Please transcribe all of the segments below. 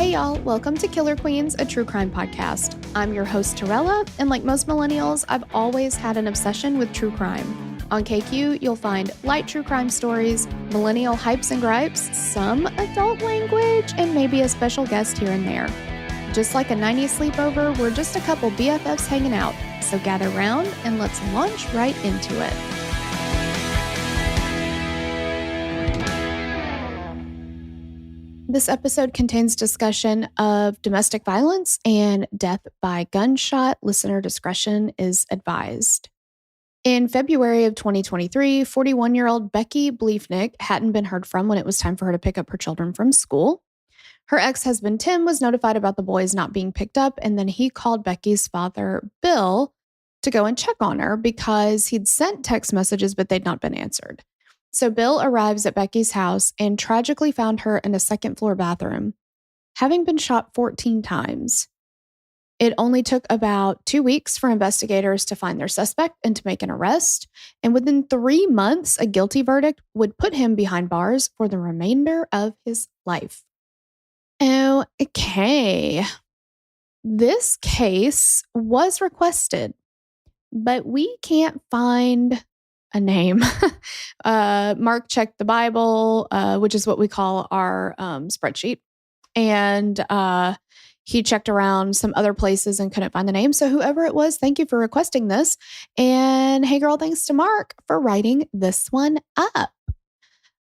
Hey y'all, welcome to Killer Queens, a true crime podcast. I'm your host Torella, and like most millennials, I've always had an obsession with true crime. On KQ, you'll find light true crime stories, millennial hypes and gripes, some adult language, and maybe a special guest here and there. Just like a 90s sleepover, we're just a couple BFFs hanging out, so gather round and let's launch right into it. This episode contains discussion of domestic violence and death by gunshot. Listener discretion is advised. In February of 2023, 41-year-old Becky Bliefnick hadn't been heard from when it was time for her to pick up her children from school. Her ex-husband, Tim, was notified about the boys not being picked up, and then he called Becky's father, Bill, to go and check on her because he'd sent text messages, but they'd not been answered. So Bill arrives at Becky's house and tragically found her in a second-floor bathroom, having been shot 14 times. It only took about 2 weeks for investigators to find their suspect and to make an arrest, and within 3 months, a guilty verdict would put him behind bars for the remainder of his life. Okay. This case was requested, but we can't find a name. Mark checked the Bible, which is what we call our spreadsheet. And he checked around some other places and couldn't find the name. So whoever it was, thank you for requesting this. And hey girl, thanks to Mark for writing this one up.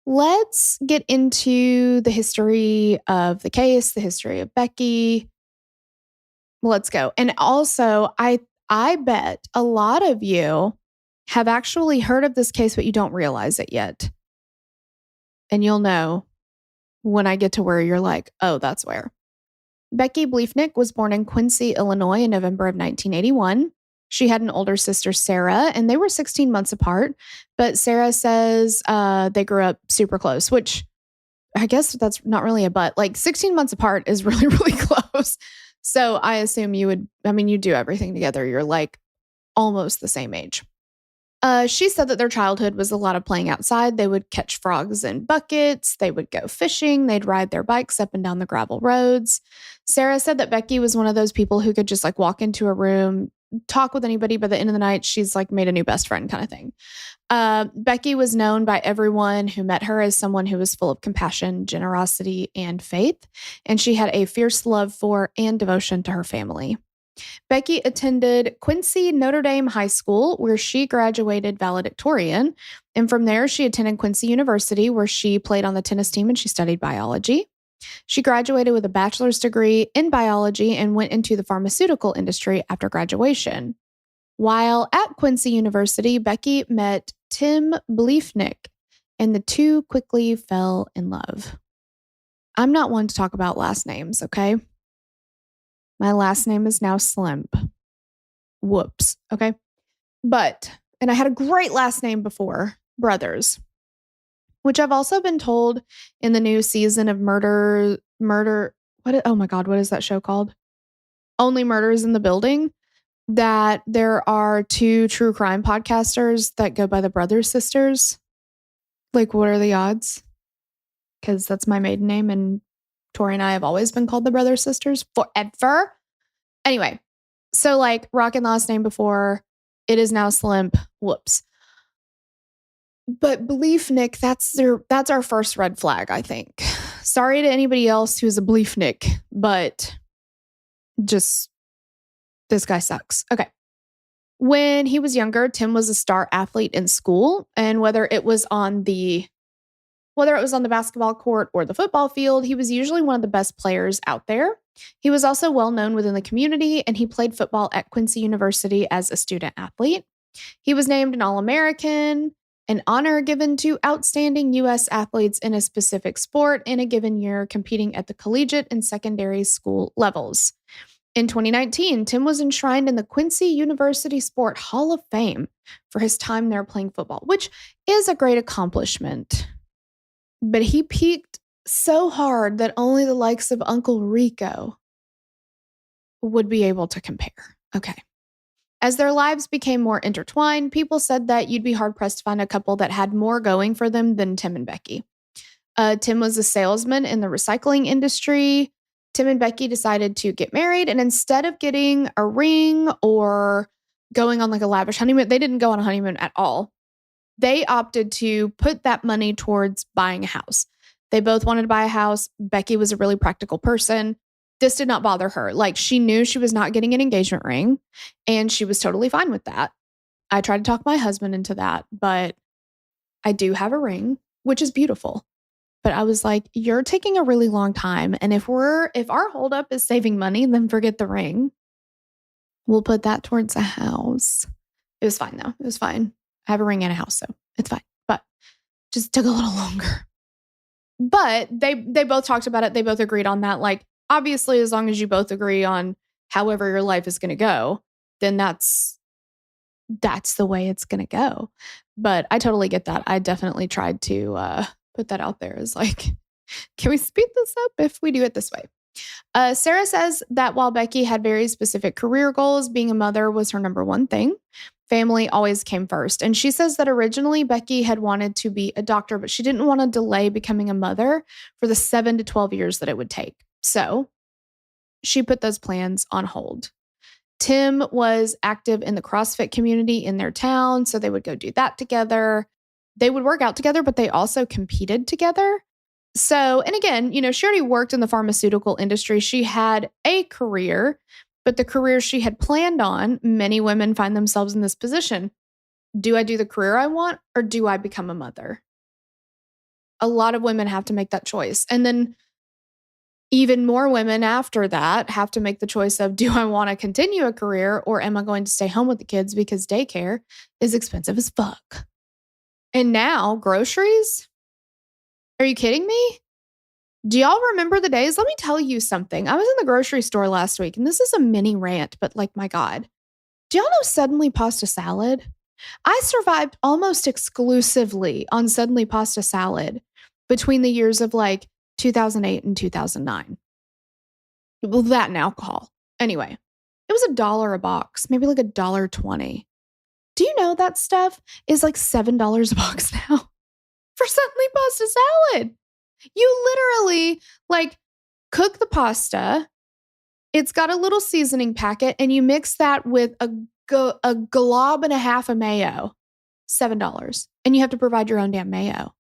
Let's get into the history of the case, the history of Becky. Let's go. And also, I bet a lot of you have actually heard of this case, but you don't realize it yet. And you'll know when I get to where you're like, oh, that's where. Becky Bliefnick was born in Quincy, Illinois in November of 1981. She had an older sister, Sarah, and they were 16 months apart. But Sarah says they grew up super close, which I guess that's not really a but. Like 16 months apart is really, really close. So I assume you do everything together. You're like almost the same age. She said that their childhood was a lot of playing outside. They would catch frogs in buckets. They would go fishing. They'd ride their bikes up and down the gravel roads. Sarah said that Becky was one of those people who could just like walk into a room, talk with anybody. By the end of the night, she's like made a new best friend kind of thing. Becky was known by everyone who met her as someone who was full of compassion, generosity, and faith. And she had a fierce love for and devotion to her family. Becky attended Quincy Notre Dame High School, where she graduated valedictorian. And from there, she attended Quincy University, where she played on the tennis team and she studied biology. She graduated with a bachelor's degree in biology and went into the pharmaceutical industry after graduation. While at Quincy University, Becky met Tim Bliefnick, and the two quickly fell in love. I'm not one to talk about last names, okay? My last name is now Slimp. Whoops. Okay. And I had a great last name before, Brothers, which I've also been told in the new season of Murder. Oh my God, what is that show called? Only Murders in the Building, that there are two true crime podcasters that go by the Brothers Sisters. Like, what are the odds? Because that's my maiden name, and Tori and I have always been called the Brothers Sisters forever. Anyway, so like rockin' last name before, it is now Slimp. Whoops. But Bliefnick, that's our first red flag, I think. Sorry to anybody else who's a Bliefnick, but just this guy sucks. Okay. When he was younger, Tim was a star athlete in school, and whether it was on the basketball court or the football field, he was usually one of the best players out there. He was also well known within the community, and he played football at Quincy University as a student athlete. He was named an All-American, an honor given to outstanding U.S. athletes in a specific sport in a given year, competing at the collegiate and secondary school levels. In 2019, Tim was enshrined in the Quincy University Sport Hall of Fame for his time there playing football, which is a great accomplishment. But he peaked so hard that only the likes of Uncle Rico would be able to compare. Okay. As their lives became more intertwined, people said that you'd be hard-pressed to find a couple that had more going for them than Tim and Becky. Tim was a salesman in the recycling industry. Tim and Becky decided to get married, and instead of getting a ring or going on like a lavish honeymoon, they didn't go on a honeymoon at all. They opted to put that money towards buying a house. They both wanted to buy a house. Becky was a really practical person. This did not bother her. Like, she knew she was not getting an engagement ring, and she was totally fine with that. I tried to talk my husband into that, but I do have a ring, which is beautiful. But I was like, you're taking a really long time. And if our holdup is saving money, then forget the ring. We'll put that towards a house. It was fine though. It was fine. I have a ring and a house, so it's fine. But just took a little longer. But they both talked about it. They both agreed on that. Like, obviously, as long as you both agree on however your life is going to go, then that's the way it's going to go. But I totally get that. I definitely tried to put that out there as like, can we speed this up if we do it this way? Sarah says that while Becky had very specific career goals, being a mother was her number one thing. Family always came first. And she says that originally Becky had wanted to be a doctor, but she didn't want to delay becoming a mother for the 7 to 12 years that it would take. So she put those plans on hold. Tim was active in the CrossFit community in their town, so they would go do that together. They would work out together, but they also competed together. So, and again, she already worked in the pharmaceutical industry. She had a career, but the career she had planned on, many women find themselves in this position. Do I do the career I want, or do I become a mother? A lot of women have to make that choice. And then even more women after that have to make the choice of, do I want to continue a career, or am I going to stay home with the kids because daycare is expensive as fuck? And now groceries? Are you kidding me? Do y'all remember the days? Let me tell you something. I was in the grocery store last week, and this is a mini rant, but like, my God. Do y'all know suddenly pasta salad? I survived almost exclusively on suddenly pasta salad between the years of like 2008 and 2009. Well, that and alcohol. Anyway, it was $1 a box, maybe like $1.20. Do you know that stuff is like $7 a box now for suddenly pasta salad? You literally like cook the pasta. It's got a little seasoning packet, and you mix that with a glob and a half of mayo. $7. And you have to provide your own damn mayo.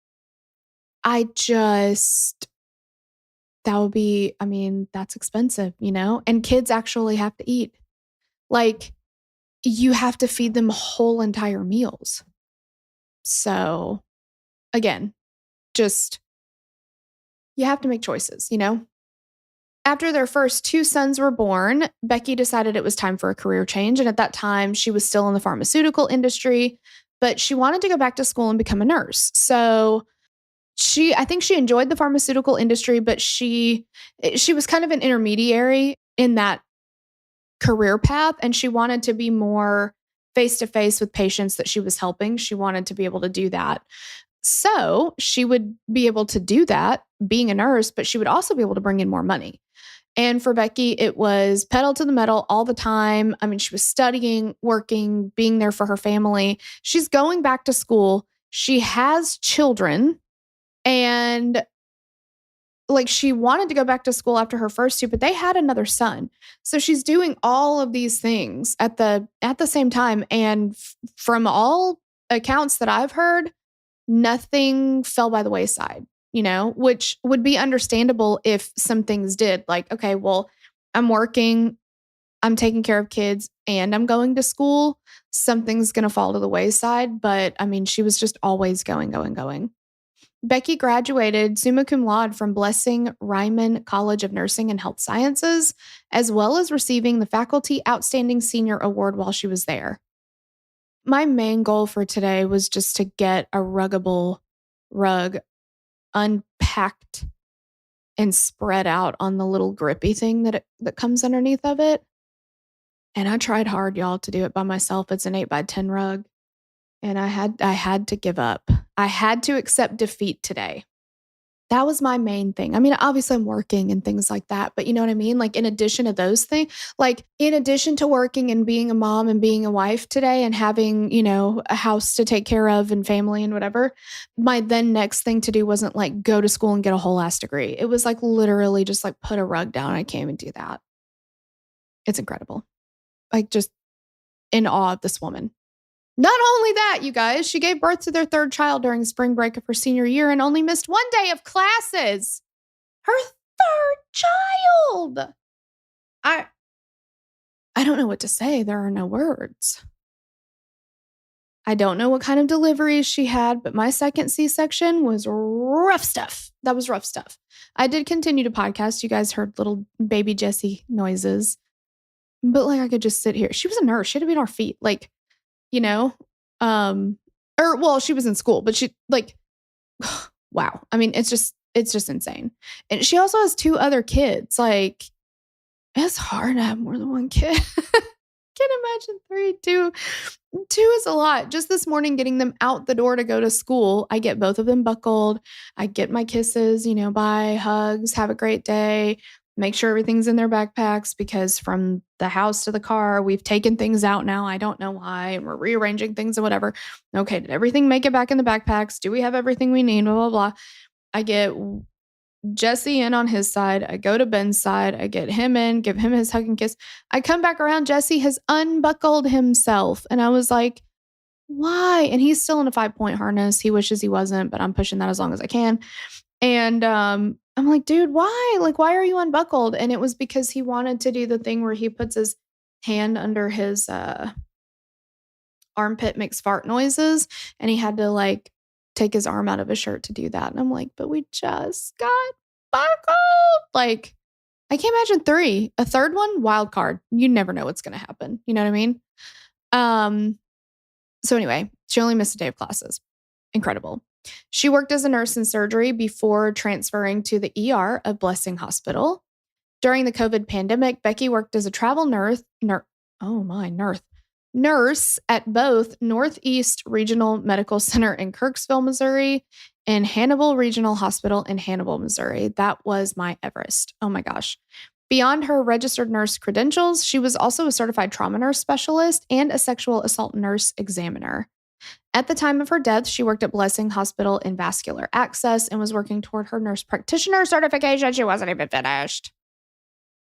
That's expensive, and kids actually have to eat. Like, you have to feed them whole entire meals. So again, you have to make choices, After their first 2 sons were born, Becky decided it was time for a career change. And at that time, she was still in the pharmaceutical industry, but she wanted to go back to school and become a nurse. So I think she enjoyed the pharmaceutical industry, but she was kind of an intermediary in that career path. And she wanted to be more face-to-face with patients that she was helping. She wanted to be able to do that. So she would be able to do that being a nurse, but she would also be able to bring in more money. And for Becky, it was pedal to the metal all the time. I mean, she was studying, working, being there for her family. She's going back to school. She has children, and like, she wanted to go back to school after her first 2, but they had another son. So she's doing all of these things at the same time. And from all accounts that I've heard, nothing fell by the wayside, which would be understandable if some things did. Like, okay, well, I'm working, I'm taking care of kids, and I'm going to school. Something's going to fall to the wayside. But I mean, she was just always going. Becky graduated summa cum laude from Blessing Ryman College of Nursing and Health Sciences, as well as receiving the Faculty Outstanding Senior Award while she was there. My main goal for today was just to get a ruggable rug unpacked and spread out on the little grippy thing that comes underneath of it. And I tried hard, y'all, to do it by myself. It's an 8x10 rug. And I had to give up. I had to accept defeat today. That was my main thing. I mean, obviously I'm working and things like that, but you know what I mean? Like in addition to those things, like in addition to working and being a mom and being a wife today and having, a house to take care of and family and whatever, my then next thing to do wasn't like go to school and get a whole ass degree. It was like literally just like put a rug down. I can't even do that. It's incredible. Like just in awe of this woman. Not only that, you guys, she gave birth to their third child during spring break of her senior year and only missed one day of classes. Her third child. I don't know what to say. There are no words. I don't know what kind of deliveries she had, but my second C-section was rough stuff. That was rough stuff. I did continue to podcast. You guys heard little baby Jessie noises. But like I could just sit here. She was a nurse. She had to be on her feet. Like, she was in school, but she like, wow. I mean, it's just insane. And she also has 2 other kids. Like, it's hard to have more than one kid. Can't imagine 3, 2. 2 is a lot. Just this morning, getting them out the door to go to school, I get both of them buckled. I get my kisses, bye, hugs, have a great day. Make sure everything's in their backpacks because from the house to the car, we've taken things out now. I don't know why. And we're rearranging things or whatever. Okay, did everything make it back in the backpacks? Do we have everything we need? Blah, blah, blah. I get Jesse in on his side. I go to Ben's side. I get him in, give him his hug and kiss. I come back around. Jesse has unbuckled himself. And I was like, why? And he's still in a 5-point harness. He wishes he wasn't, but I'm pushing that as long as I can. And I'm like, dude, why? Like, why are you unbuckled? And it was because he wanted to do the thing where he puts his hand under his armpit, makes fart noises. And he had to like take his arm out of his shirt to do that. And I'm like, but we just got buckled. Like, I can't imagine 3. A third one, wild card. You never know what's going to happen. You know what I mean? So anyway, she only missed a day of classes. Incredible. She worked as a nurse in surgery before transferring to the ER of Blessing Hospital. During the COVID pandemic, Becky worked as a travel nurse at both Northeast Regional Medical Center in Kirksville, Missouri, and Hannibal Regional Hospital in Hannibal, Missouri. That was my Everest. Oh my gosh. Beyond her registered nurse credentials, she was also a certified trauma nurse specialist and a sexual assault nurse examiner. At the time of her death, she worked at Blessing Hospital in vascular access and was working toward her nurse practitioner certification. She wasn't even finished.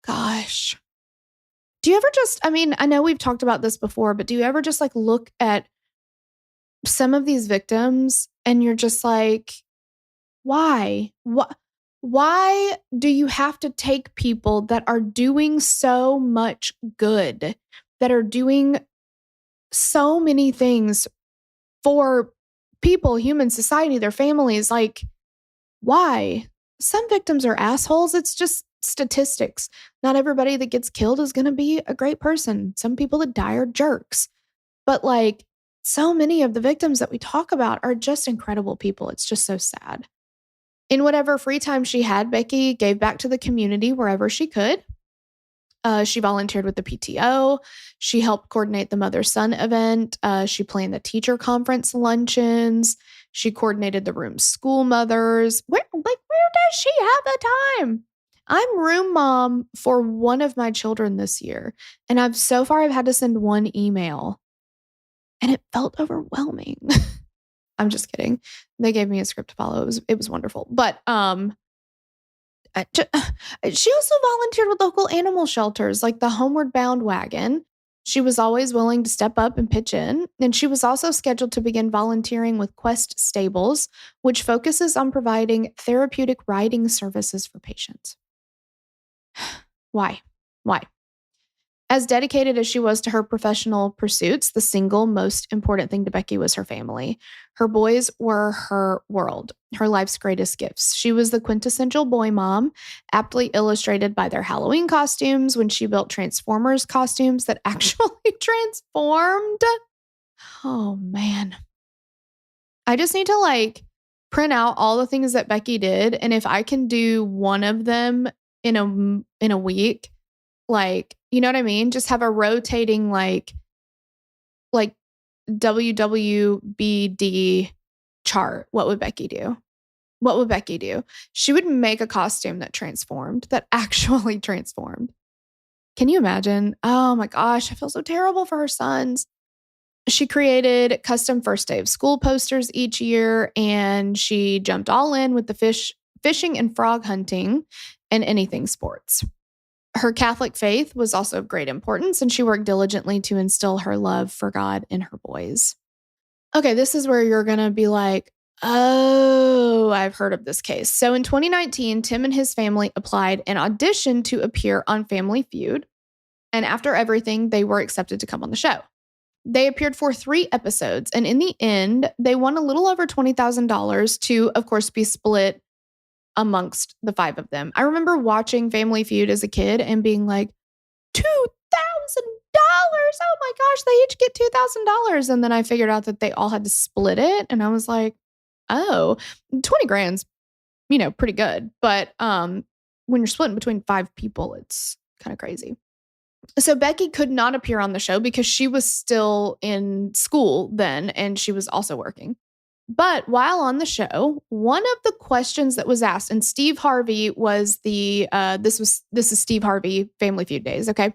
Gosh. Do you ever I know we've talked about this before, but do you ever just like look at some of these victims and you're just like, why? Why do you have to take people that are doing so much good, that are doing so many things for people, human society, their families? Like, why? Some victims are assholes. It's just statistics. Not everybody that gets killed is going to be a great person. Some people that die are jerks. But like, so many of the victims that we talk about are just incredible people. It's just so sad. In whatever free time she had, Becky gave back to the community wherever she could. She volunteered with the PTO. She helped coordinate the mother-son event. She planned the teacher conference luncheons. She coordinated the room school mothers. Where does she have the time? I'm room mom for one of my children this year, and I've had to send one email, and it felt overwhelming. I'm just kidding. They gave me a script to follow. It was wonderful, but she also volunteered with local animal shelters like the Homeward Bound Wagon. She was always willing to step up and pitch in, and she was also scheduled to begin volunteering with Quest Stables, which focuses on providing therapeutic riding services for patients. Why? As dedicated as she was to her professional pursuits, the single most important thing to Becky was her family. Her boys were her world, her life's greatest gifts. She was the quintessential boy mom, aptly illustrated by their Halloween costumes when she built Transformers costumes that actually transformed. Oh, man. I just need to print out all the things that Becky did. And if I can do one of them in a week, you know what I mean? Just have a rotating WWBD chart. What would Becky do? what would Becky do? She would make a costume that transformed, that actually transformed. Can you imagine? Oh my gosh, I feel so terrible for her sons. She created custom first day of school posters each year, and she jumped all in with the fishing and frog hunting and anything sports. Her Catholic faith was also of great importance, and she worked diligently to instill her love for God in her boys. Okay, this is where you're going to be like, oh, I've heard of this case. So in 2019, Tim and his family applied and auditioned to appear on Family Feud. And after everything, they were accepted to come on the show. They appeared for 3 episodes. And in the end, they won a little over $20,000 to, of course, be split amongst the 5 of them. I remember watching Family Feud as a kid and being like, $2,000. Oh my gosh, they each get $2,000. And then I figured out that they all had to split it. And I was like, oh, 20 grand's, pretty good. But when you're splitting between 5 people, it's kind of crazy. So Becky could not appear on the show because she was still in school then, and she was also working. But while on the show, one of the questions that was asked, and Steve Harvey was this is Steve Harvey Family Feud days, okay?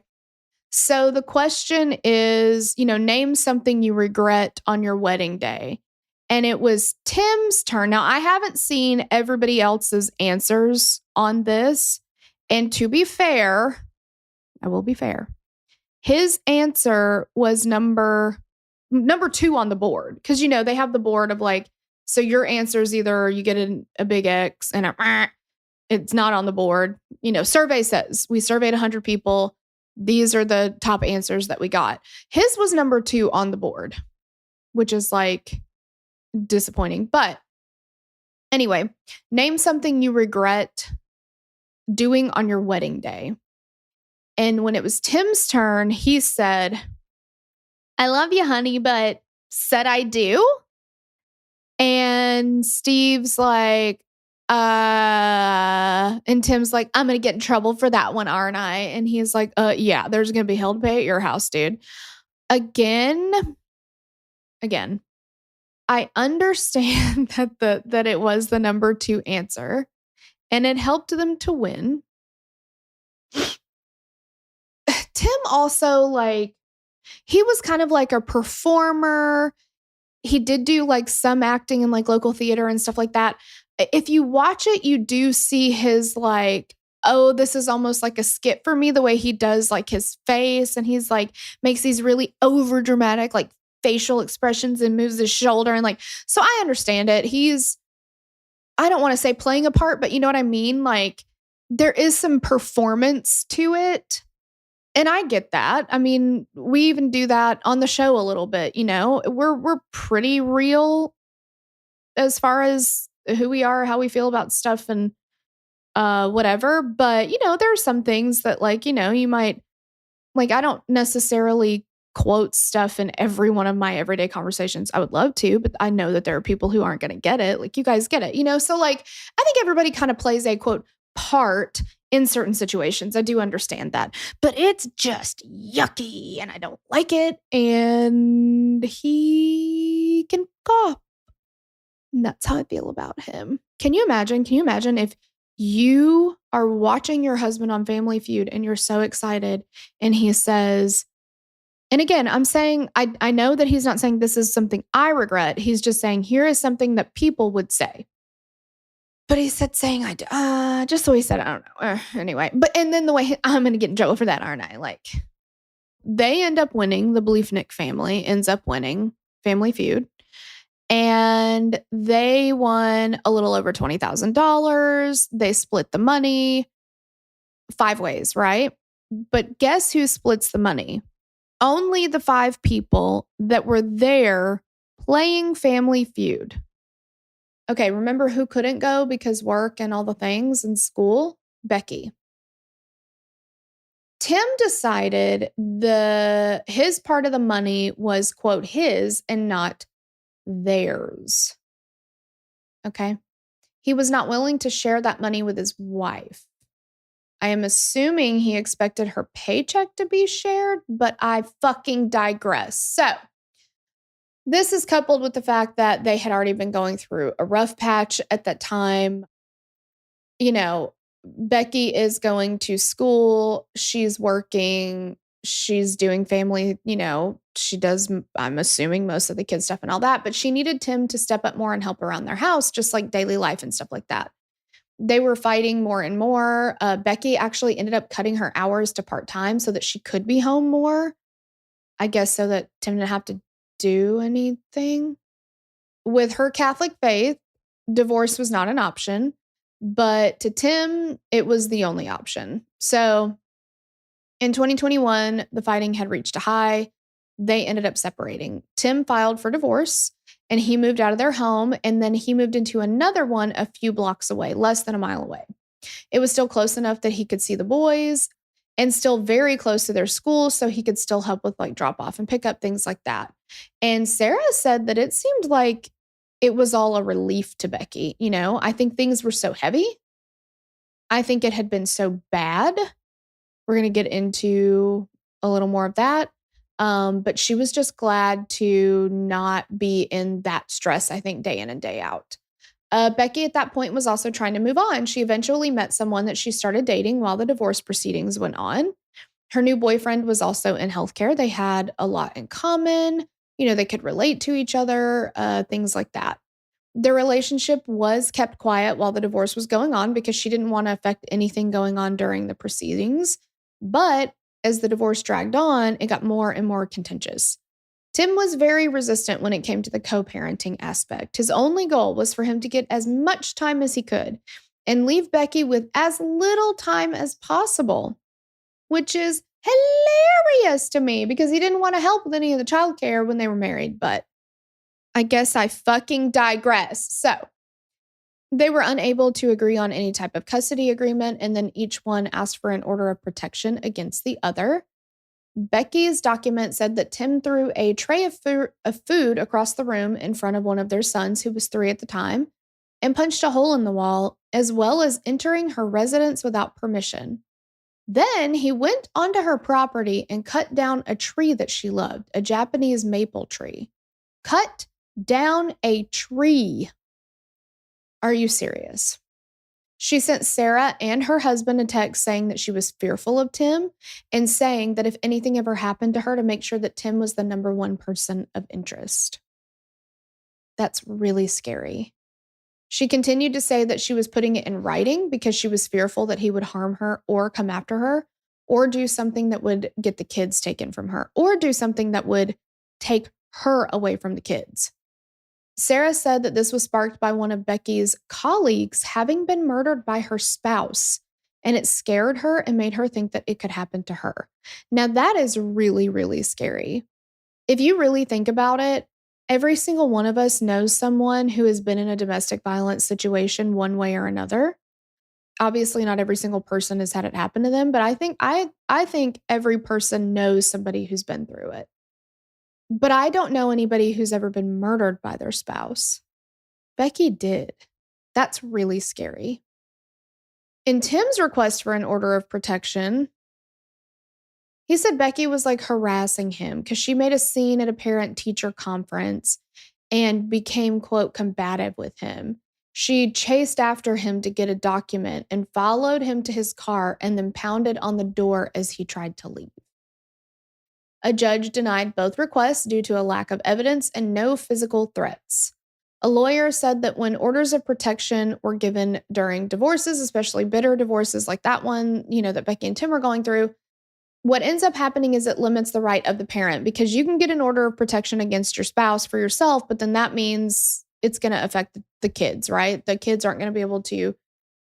So the question is, name something you regret on your wedding day. And it was Tim's turn. Now, I haven't seen everybody else's answers on this. And to be fair, I will be fair, his answer was number 2 on the board. Because, they have the board of like, so your answer is either you get a big X and it's not on the board. Survey says we surveyed 100 people. These are the top answers that we got. His was number 2 on the board, which is like disappointing. But anyway, name something you regret doing on your wedding day. And when it was Tim's turn, he said, I love you, honey, but said I do. And Steve's like, and Tim's like, I'm going to get in trouble for that one, aren't I? And he's like, yeah, there's going to be hell to pay at your house, dude. Again, I understand that it was the number 2 answer and it helped them to win. Tim also he was kind of like a performer. He did do like some acting in like local theater and stuff like that. If you watch it, you do see his like, oh, this is almost like a skit for me, the way he does like his face. And he's like, makes these really over dramatic, like facial expressions and moves his shoulder. And like, so I understand it. I don't want to say playing a part, but you know what I mean? Like there is some performance to it. And I get that. I mean, we even do that on the show a little bit, we're pretty real as far as who we are, how we feel about stuff and whatever. But, there are some things that you might I don't necessarily quote stuff in every one of my everyday conversations. I would love to, but I know that there are people who aren't going to get it. Like you guys get it, so I think everybody kind of plays a quote part in certain situations. I do understand that, but it's just yucky and I don't like it. And he can cop. And that's how I feel about him. Can you imagine if you are watching your husband on Family Feud and you're so excited and he says, and again, I'm saying, I know that he's not saying this is something I regret. He's just saying, here is something that people would say. But he said saying, just the way he said, I don't know. Anyway, and then the way I'm going to get in trouble for that, aren't I? They end up winning. The Bliefnick family ends up winning Family Feud. And they won a little over $20,000. They split the money 5 ways, right? But guess who splits the money? Only the 5 people that were there playing Family Feud. Okay, remember who couldn't go because work and all the things in school? Becky. Tim decided his part of the money was, quote, his and not theirs. Okay. He was not willing to share that money with his wife. I am assuming he expected her paycheck to be shared, but I fucking digress. So This is coupled with the fact that they had already been going through a rough patch at that time. You know, Becky is going to school, she's working, she's doing family, she does, I'm assuming, most of the kid stuff and all that, but she needed Tim to step up more and help around their house, just like daily life and stuff like that. They were fighting more and more. Becky actually ended up cutting her hours to part-time so that she could be home more, I guess, so that Tim didn't have to do anything. With her Catholic faith, divorce was not an option, but to Tim, it was the only option. So in 2021, the fighting had reached a high. They ended up separating. Tim filed for divorce and he moved out of their home, and then he moved into another one a few blocks away, less than a mile away. It was still close enough that he could see the boys and still very close to their school, so he could still help with like drop off and pick up, things like that. And Sarah said that it seemed like it was all a relief to Becky. I think things were so heavy. I think it had been so bad. We're going to get into a little more of that. But she was just glad to not be in that stress, I think, day in and day out. Becky at that point was also trying to move on. She eventually met someone that she started dating while the divorce proceedings went on. Her new boyfriend was also in healthcare. They had a lot in common. They could relate to each other, things like that. Their relationship was kept quiet while the divorce was going on because she didn't want to affect anything going on during the proceedings. But as the divorce dragged on, it got more and more contentious. Tim was very resistant when it came to the co-parenting aspect. His only goal was for him to get as much time as he could and leave Becky with as little time as possible, which is hilarious to me because he didn't want to help with any of the childcare when they were married. But I guess I fucking digress. So they were unable to agree on any type of custody agreement, and then each one asked for an order of protection against the other. Becky's document said that Tim threw a tray of food across the room in front of one of their sons, who was 3 at the time, and punched a hole in the wall, as well as entering her residence without permission. Then he went onto her property and cut down a tree that she loved, a Japanese maple tree. Cut down a tree. Are you serious? She sent Sarah and her husband a text saying that she was fearful of Tim and saying that if anything ever happened to her, to make sure that Tim was the number one person of interest. That's really scary. She continued to say that she was putting it in writing because she was fearful that he would harm her or come after her or do something that would get the kids taken from her or do something that would take her away from the kids. Sarah said that this was sparked by one of Becky's colleagues having been murdered by her spouse, and it scared her and made her think that it could happen to her. Now, that is really, really scary. If you really think about it, every single one of us knows someone who has been in a domestic violence situation one way or another. Obviously, not every single person has had it happen to them, but I think every person knows somebody who's been through it. But I don't know anybody who's ever been murdered by their spouse. Becky did. That's really scary. In Tim's request for an order of protection, he said Becky was like harassing him because she made a scene at a parent-teacher conference and became, quote, combative with him. She chased after him to get a document and followed him to his car and then pounded on the door as he tried to leave. A judge denied both requests due to a lack of evidence and no physical threats. A lawyer said that when orders of protection were given during divorces, especially bitter divorces like that one, that Becky and Tim are going through, what ends up happening is it limits the right of the parent, because you can get an order of protection against your spouse for yourself, but then that means it's going to affect the kids, right? The kids aren't going to be able to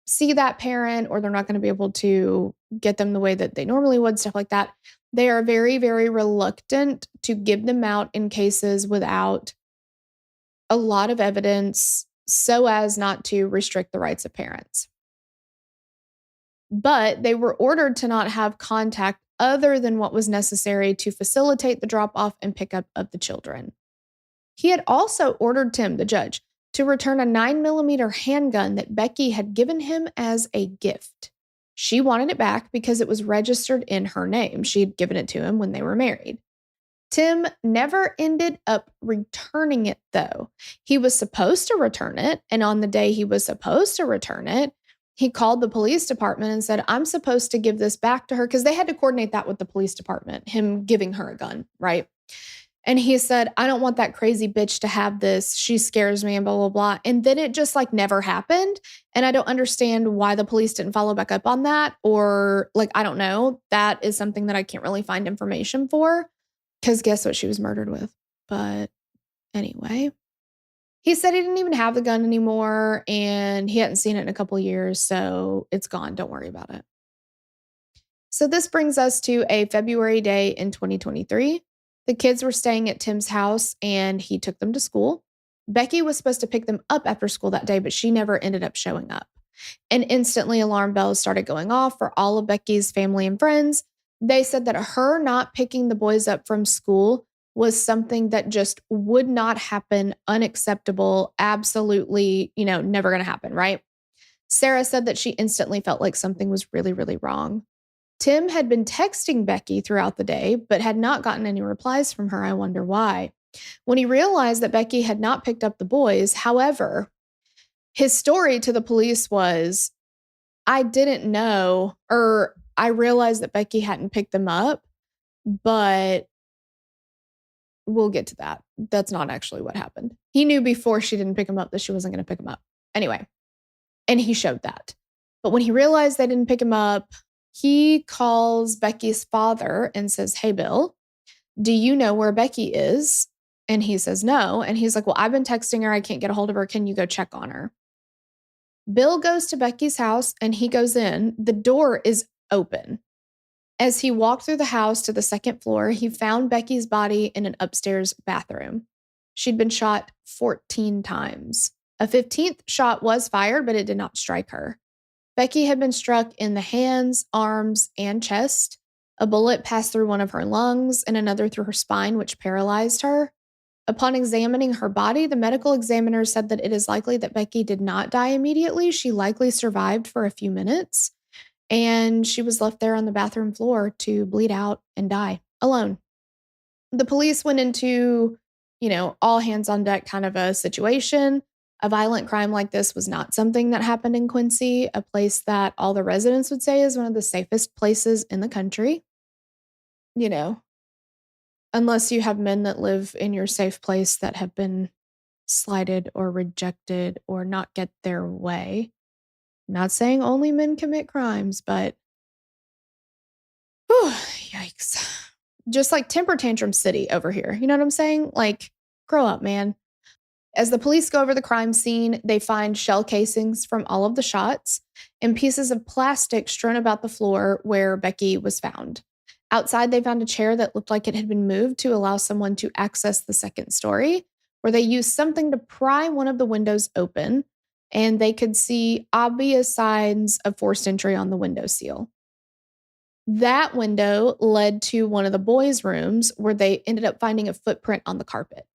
see that parent, or they're not going to be able to get them the way that they normally would, stuff like that. They are very, very reluctant to give them out in cases without a lot of evidence so as not to restrict the rights of parents. But they were ordered to not have contact other than what was necessary to facilitate the drop-off and pickup of the children. He had also ordered Tim, the judge, to return a 9mm handgun that Becky had given him as a gift. She wanted it back because it was registered in her name. She had given it to him when they were married. Tim never ended up returning it, though. He was supposed to return it, and on the day he was supposed to return it, he called the police department and said, I'm supposed to give this back to her, because they had to coordinate that with the police department, him giving her a gun, right? And he said, I don't want that crazy bitch to have this. She scares me and blah, blah, blah. And then it just like never happened. And I don't understand why the police didn't follow back up on that. Or like, I don't know. That is something that I can't really find information for, because guess what she was murdered with? But anyway, he said he didn't even have the gun anymore and he hadn't seen it in a couple of years. So it's gone. Don't worry about it. So this brings us to a February day in 2023. The kids were staying at Tim's house and he took them to school. Becky was supposed to pick them up after school that day, but she never ended up showing up. And instantly alarm bells started going off for all of Becky's family and friends. They said that her not picking the boys up from school was something that just would not happen, unacceptable, absolutely, never going to happen, right? Sarah said that she instantly felt like something was really, really wrong. Tim had been texting Becky throughout the day, but had not gotten any replies from her. I wonder why. When he realized that Becky had not picked up the boys, however, his story to the police was, I didn't know, or I realized that Becky hadn't picked them up, but we'll get to that. That's not actually what happened. He knew before she didn't pick him up that she wasn't going to pick him up. Anyway, and he showed that. But when he realized they didn't pick him up, he calls Becky's father and says, hey, Bill, do you know where Becky is? And he says, no. And he's like, well, I've been texting her. I can't get a hold of her. Can you go check on her? Bill goes to Becky's house and he goes in. The door is open. As he walked through the house to the second floor, he found Becky's body in an upstairs bathroom. She'd been shot 14 times. A 15th shot was fired, but it did not strike her. Becky had been struck in the hands, arms, and chest. A bullet passed through one of her lungs and another through her spine, which paralyzed her. Upon examining her body, the medical examiner said that it is likely that Becky did not die immediately. She likely survived for a few minutes, and she was left there on the bathroom floor to bleed out and die alone. The police went into, all hands on deck kind of a situation. A violent crime like this was not something that happened in Quincy, a place that all the residents would say is one of the safest places in the country. Unless you have men that live in your safe place that have been slighted or rejected or not get their way. Not saying only men commit crimes, but yikes. Just like temper tantrum city over here. You know what I'm saying? Like, grow up, man. As the police go over the crime scene, they find shell casings from all of the shots and pieces of plastic strewn about the floor where Becky was found. Outside, they found a chair that looked like it had been moved to allow someone to access the second story, where they used something to pry one of the windows open, and they could see obvious signs of forced entry on the window That window led to one of the boys' rooms, where they ended up finding a footprint on the carpet.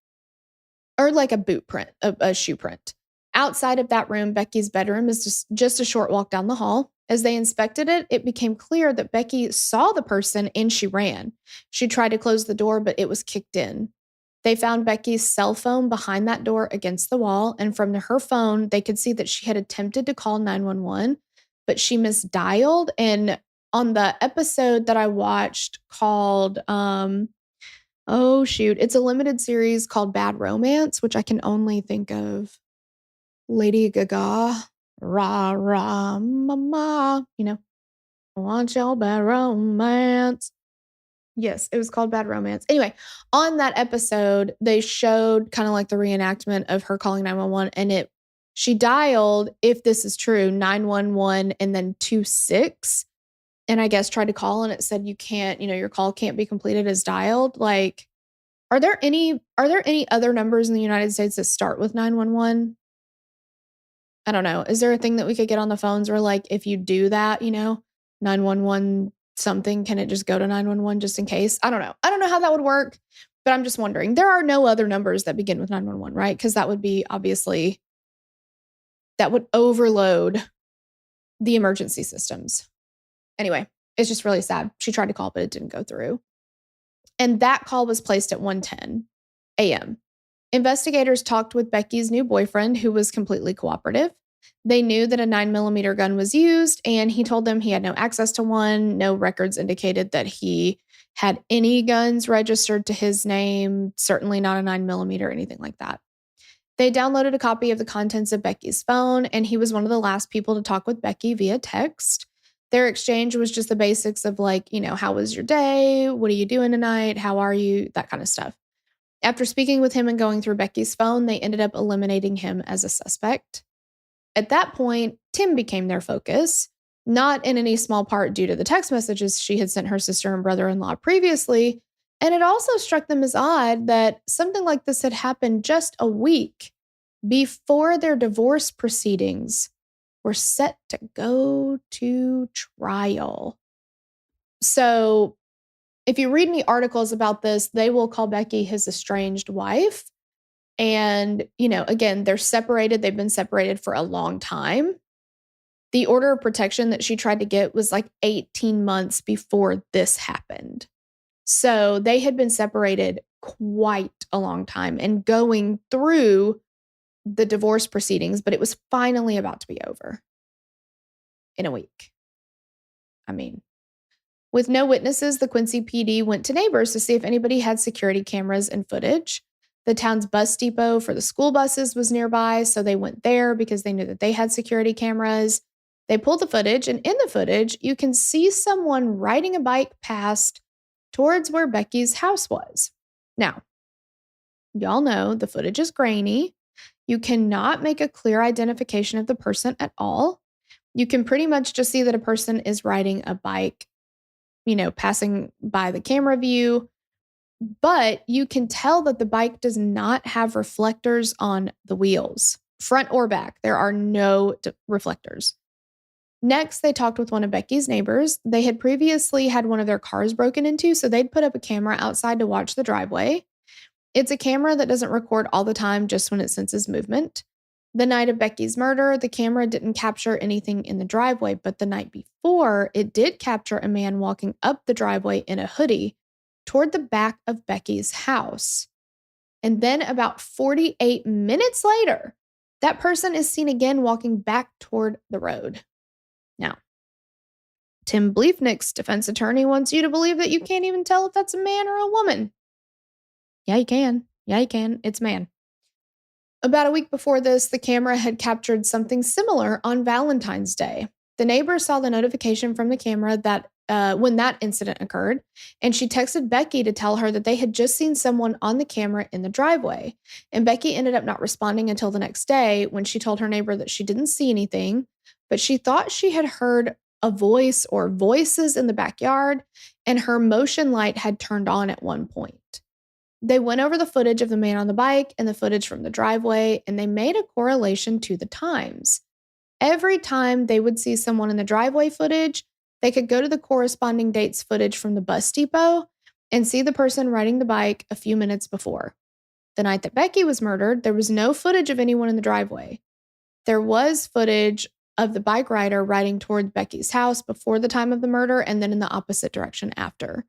Or like a boot print, a shoe print. Outside of that room, Becky's bedroom is just a short walk down the hall. As they inspected it, it became clear that Becky saw the person and she ran. She tried to close the door, but it was kicked in. They found Becky's cell phone behind that door against the wall, and from her phone, they could see that she had attempted to call 911, but she misdialed. And on the episode that I watched called, it's a limited series called Bad Romance, which I can only think of Lady Gaga, rah, rah, mama, I want your bad romance. Yes, it was called Bad Romance. Anyway, on that episode, they showed kind of like the reenactment of her calling 911, and she dialed, if this is true, 911 and then 26. And I guess tried to call and it said you can't, your call can't be completed as dialed. Like, are there any other numbers in the United States that start with 911? I don't know. Is there a thing that we could get on the phones where, like, if you do that, 911 something, can it just go to 911 just in case? I don't know. I don't know how that would work, but I'm just wondering. There are no other numbers that begin with 911, right? Because that would be that would overload the emergency systems. Anyway, it's just really sad. She tried to call, but it didn't go through. And that call was placed at 1:10 a.m. Investigators talked with Becky's new boyfriend, who was completely cooperative. They knew that a 9mm gun was used, and he told them he had no access to one. No records indicated that he had any guns registered to his name, certainly not a 9mm or anything like that. They downloaded a copy of the contents of Becky's phone, and he was one of the last people to talk with Becky via text. Their exchange was just the basics of how was your day? What are you doing tonight? How are you? That kind of stuff. After speaking with him and going through Becky's phone, they ended up eliminating him as a suspect. At that point, Tim became their focus, not in any small part due to the text messages she had sent her sister and brother-in-law previously, and it also struck them as odd that something like this had happened just a week before their divorce proceedings were set to go to trial. So, if you read any articles about this, they will call Becky his estranged wife. And, again, they're separated. They've been separated for a long time. The order of protection that she tried to get was like 18 months before this happened. So they had been separated quite a long time and going through the divorce proceedings, but it was finally about to be over in a week. With no witnesses, the Quincy PD went to neighbors to see if anybody had security cameras and footage. The town's bus depot for the school buses was nearby, so they went there because they knew that they had security cameras. They pulled the footage, and in the footage, you can see someone riding a bike past towards where Becky's house was. Now, y'all know the footage is grainy. You cannot make a clear identification of the person at all. You can pretty much just see that a person is riding a bike, passing by the camera view. But you can tell that the bike does not have reflectors on the wheels, front or back. There are no reflectors. Next, they talked with one of Becky's neighbors. They had previously had one of their cars broken into, so they'd put up a camera outside to watch the driveway. It's a camera that doesn't record all the time, just when it senses movement. The night of Becky's murder, the camera didn't capture anything in the driveway, but the night before, it did capture a man walking up the driveway in a hoodie toward the back of Becky's house. And then about 48 minutes later, that person is seen again walking back toward the road. Now, Tim Bliefnick's defense attorney wants you to believe that you can't even tell if that's a man or a woman. Yeah, you can. It's a man. About a week before this, the camera had captured something similar on Valentine's Day. The neighbor saw the notification from the camera that when that incident occurred, and she texted Becky to tell her that they had just seen someone on the camera in the driveway. And Becky ended up not responding until the next day when she told her neighbor that she didn't see anything, but she thought she had heard a voice or voices in the backyard, and her motion light had turned on at one point. They went over the footage of the man on the bike and the footage from the driveway, and they made a correlation to the times. Every time they would see someone in the driveway footage, they could go to the corresponding dates footage from the bus depot and see the person riding the bike a few minutes before. The night that Becky was murdered, there was no footage of anyone in the driveway. There was footage of the bike rider riding toward Becky's house before the time of the murder and then in the opposite direction after.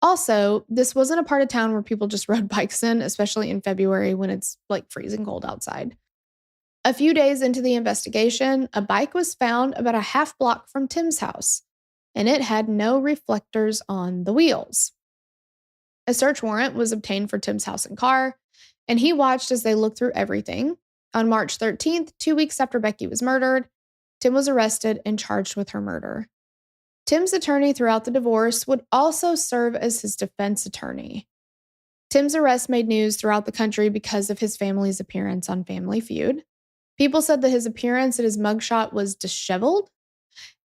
Also, this wasn't a part of town where people just rode bikes in, especially in February when it's like freezing cold outside. A few days into the investigation, a bike was found about a half block from Tim's house, and it had no reflectors on the wheels. A search warrant was obtained for Tim's house and car, and he watched as they looked through everything. On March 13th, 2 weeks after Becky was murdered, Tim was arrested and charged with her murder. Tim's attorney throughout the divorce would also serve as his defense attorney. Tim's arrest made news throughout the country because of his family's appearance on Family Feud. People said that his appearance at his mugshot was disheveled,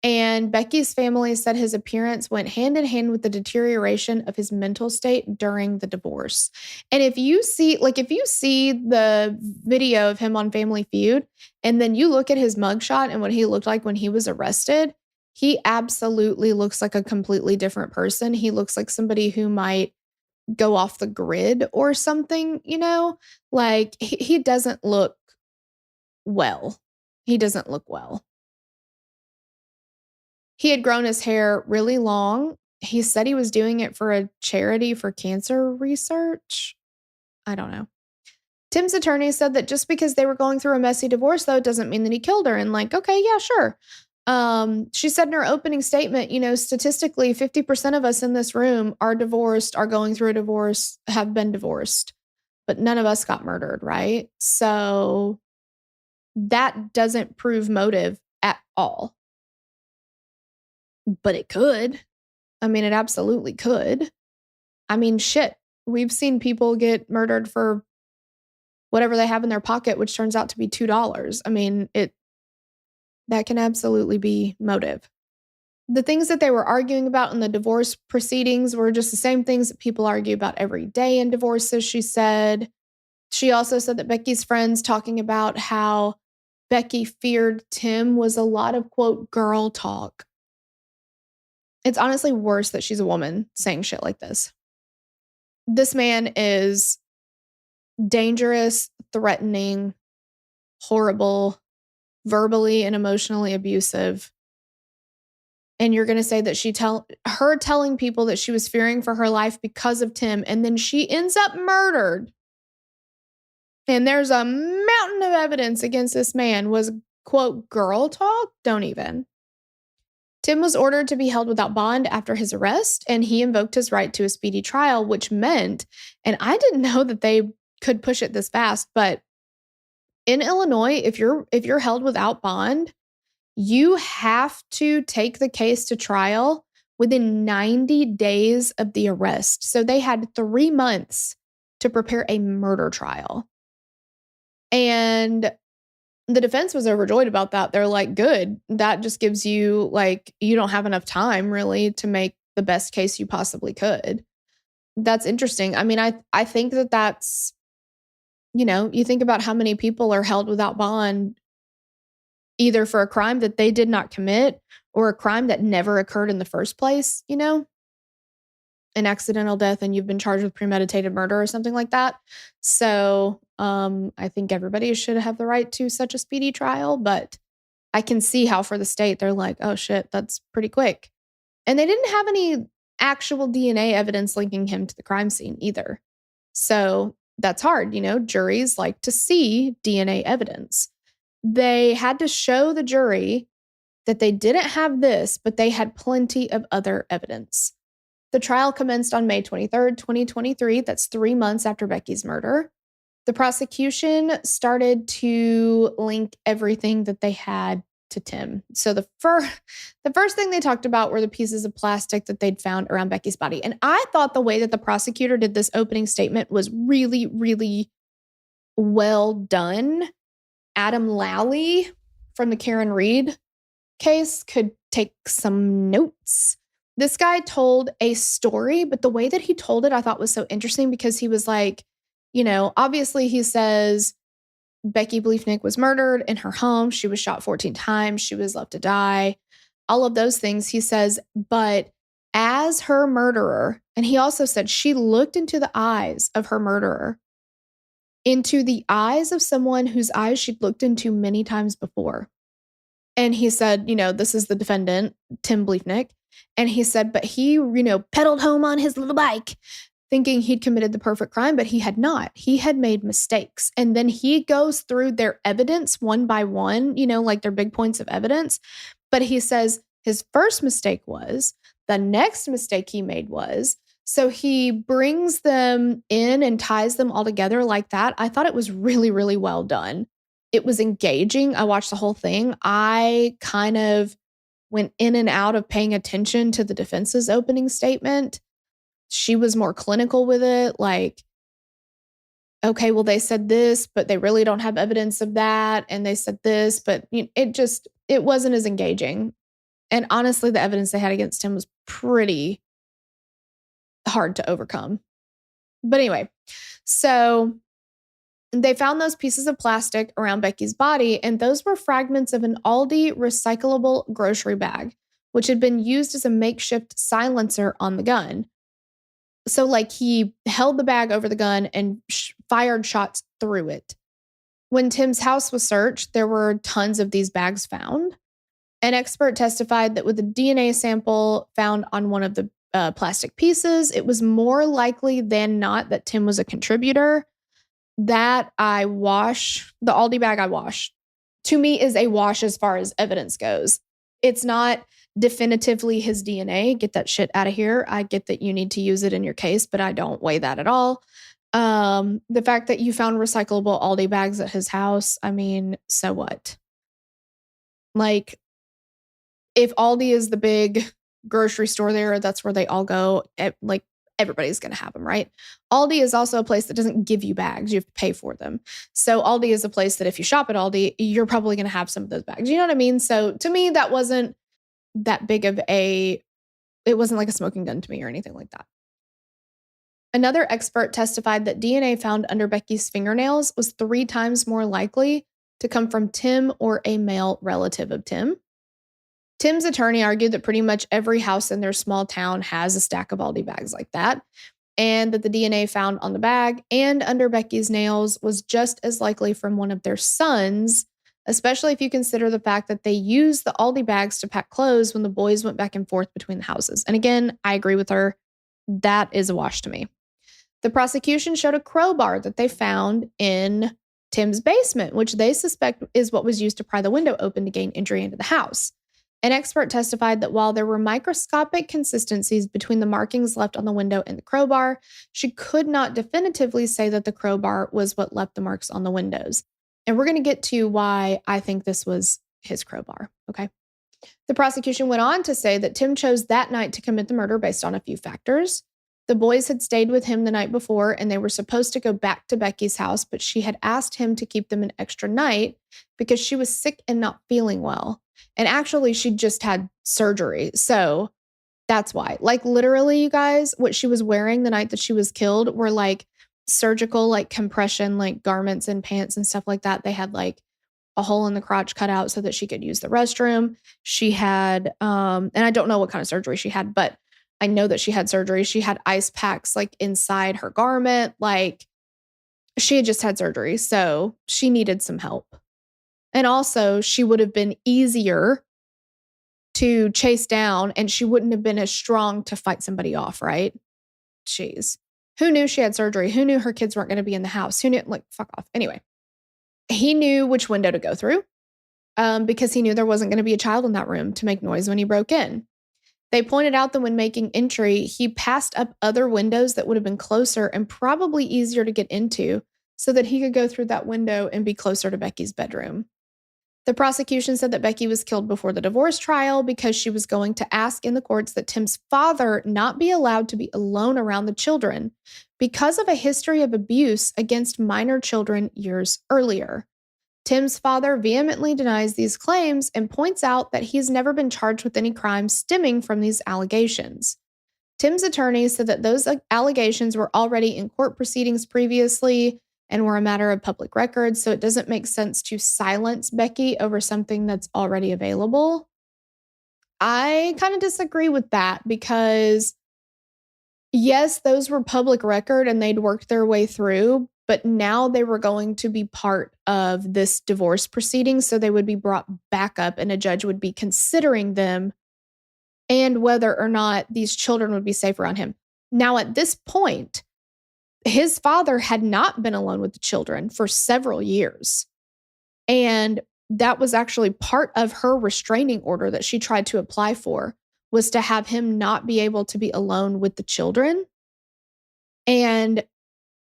and Becky's family said his appearance went hand in hand with the deterioration of his mental state during the divorce. And if you see the video of him on Family Feud, and then you look at his mugshot and what he looked like when he was arrested, he absolutely looks like a completely different person. He looks like somebody who might go off the grid or something, like he doesn't look well. He doesn't look well. He had grown his hair really long he said he was doing it for a charity for cancer research. I don't know. Tim's attorney said that just because they were going through a messy divorce, though, doesn't mean that he killed her. And like, okay, yeah, sure. She said in her opening statement, statistically, 50% of us in this room are divorced, are going through a divorce, have been divorced, but none of us got murdered, right? So that doesn't prove motive at all. But it could. I mean, it absolutely could. I mean, shit. We've seen people get murdered for whatever they have in their pocket, which turns out to be $2. I mean, that can absolutely be motive. The things that they were arguing about in the divorce proceedings were just the same things that people argue about every day in divorces, she said. She also said that Becky's friends talking about how Becky feared Tim was a lot of, quote, girl talk. It's honestly worse that she's a woman saying shit like this. This man is dangerous, threatening, horrible, verbally and emotionally abusive. And you're going to say that her telling people that she was fearing for her life because of Tim, and then she ends up murdered. And there's a mountain of evidence against this man was, quote, girl talk? Don't even. Tim was ordered to be held without bond after his arrest, and he invoked his right to a speedy trial, which meant, and I didn't know that they could push it this fast, but in Illinois, if you're held without bond, you have to take the case to trial within 90 days of the arrest. So they had 3 months to prepare a murder trial. And the defense was overjoyed about that. They're like, good. That just gives you, like, you don't have enough time really to make the best case you possibly could. That's interesting. I mean, I think that's, you think about how many people are held without bond either for a crime that they did not commit or a crime that never occurred in the first place, an accidental death and you've been charged with premeditated murder or something like that. So I think everybody should have the right to such a speedy trial, but I can see how for the state, they're like, oh shit, that's pretty quick. And they didn't have any actual DNA evidence linking him to the crime scene either. So that's hard. Juries like to see DNA evidence. They had to show the jury that they didn't have this, but they had plenty of other evidence. The trial commenced on May 23rd, 2023. That's 3 months after Becky's murder. The prosecution started to link everything that they had to Tim. So the first thing they talked about were the pieces of plastic that they'd found around Becky's body. And I thought the way that the prosecutor did this opening statement was really, really well done. Adam Lally from the Karen Reed case could take some notes. This guy told a story, but the way that he told it I thought was so interesting because he was like, obviously he says Becky Bliefnick was murdered in her home. She was shot 14 times. She was left to die. All of those things he says, but as her murderer, and he also said she looked into the eyes of her murderer, into the eyes of someone whose eyes she'd looked into many times before. And he said, this is the defendant, Tim Bliefnick. And he said, but he, pedaled home on his little bike thinking he'd committed the perfect crime, but he had not. He had made mistakes. And then he goes through their evidence one by one, like their big points of evidence. But he says his first mistake was, the next mistake he made was, so he brings them in and ties them all together like that. I thought it was really, really well done. It was engaging. I watched the whole thing. I kind of went in and out of paying attention to the defense's opening statement. She was more clinical with it. Like, okay, well, they said this, but they really don't have evidence of that. And they said this, but it wasn't as engaging. And honestly, the evidence they had against him was pretty hard to overcome. But anyway, so they found those pieces of plastic around Becky's body, and those were fragments of an Aldi recyclable grocery bag, which had been used as a makeshift silencer on the gun. So like he held the bag over the gun and fired shots through it. When Tim's house was searched, there were tons of these bags found. An expert testified that with a DNA sample found on one of the plastic pieces. It was more likely than not that Tim was a contributor. That I wash, the Aldi bag I wash, to me is a wash as far as evidence goes. It's not definitively his DNA. Get that shit out of here. I get that you need to use it in your case, but I don't weigh that at all. The fact that you found recyclable Aldi bags at his house, I mean, so what? Like, if Aldi is the big grocery store there, that's where they all go. Like, everybody's going to have them, right? Aldi is also a place that doesn't give you bags. You have to pay for them. So Aldi is a place that if you shop at Aldi, you're probably going to have some of those bags. You know what I mean? So to me, that wasn't that big of it wasn't like a smoking gun to me or anything like that. Another expert testified that DNA found under Becky's fingernails was 3 times more likely to come from Tim or a male relative of Tim. Tim's attorney argued that pretty much every house in their small town has a stack of Aldi bags like that, and that the DNA found on the bag and under Becky's nails was just as likely from one of their sons, especially if you consider the fact that they used the Aldi bags to pack clothes when the boys went back and forth between the houses. And again, I agree with her. That is a wash to me. The prosecution showed a crowbar that they found in Tim's basement, which they suspect is what was used to pry the window open to gain entry into the house. An expert testified that while there were microscopic consistencies between the markings left on the window and the crowbar, she could not definitively say that the crowbar was what left the marks on the windows. And we're going to get to why I think this was his crowbar, okay? The prosecution went on to say that Tim chose that night to commit the murder based on a few factors. The boys had stayed with him the night before, and they were supposed to go back to Becky's house, but she had asked him to keep them an extra night because she was sick and not feeling well. And actually, she just had surgery. So that's why. Like, literally, you guys, what she was wearing the night that she was killed were like surgical, like compression, like garments and pants and stuff like that. They had like a hole in the crotch cut out so that she could use the restroom. She had, and I don't know what kind of surgery she had, but I know that she had surgery. She had ice packs like inside her garment. Like, she had just had surgery. So she needed some help. And also, she would have been easier to chase down and she wouldn't have been as strong to fight somebody off, right? Jeez. Who knew she had surgery? Who knew her kids weren't going to be in the house? Who knew? Like, fuck off. Anyway, he knew which window to go through because he knew there wasn't going to be a child in that room to make noise when he broke in. They pointed out that when making entry, he passed up other windows that would have been closer and probably easier to get into so that he could go through that window and be closer to Becky's bedroom. The prosecution said that Becky was killed before the divorce trial because she was going to ask in the courts that Tim's father not be allowed to be alone around the children because of a history of abuse against minor children years earlier. Tim's father vehemently denies these claims and points out that he's never been charged with any crimes stemming from these allegations. Tim's attorney said that those allegations were already in court proceedings previously and were a matter of public record, so it doesn't make sense to silence Becky over something that's already available. I kind of disagree with that because, yes, those were public record and they'd worked their way through, but now they were going to be part of this divorce proceeding, so they would be brought back up and a judge would be considering them and whether or not these children would be safe around him. Now, at this point, his father had not been alone with the children for several years. And that was actually part of her restraining order that she tried to apply for, was to have him not be able to be alone with the children. And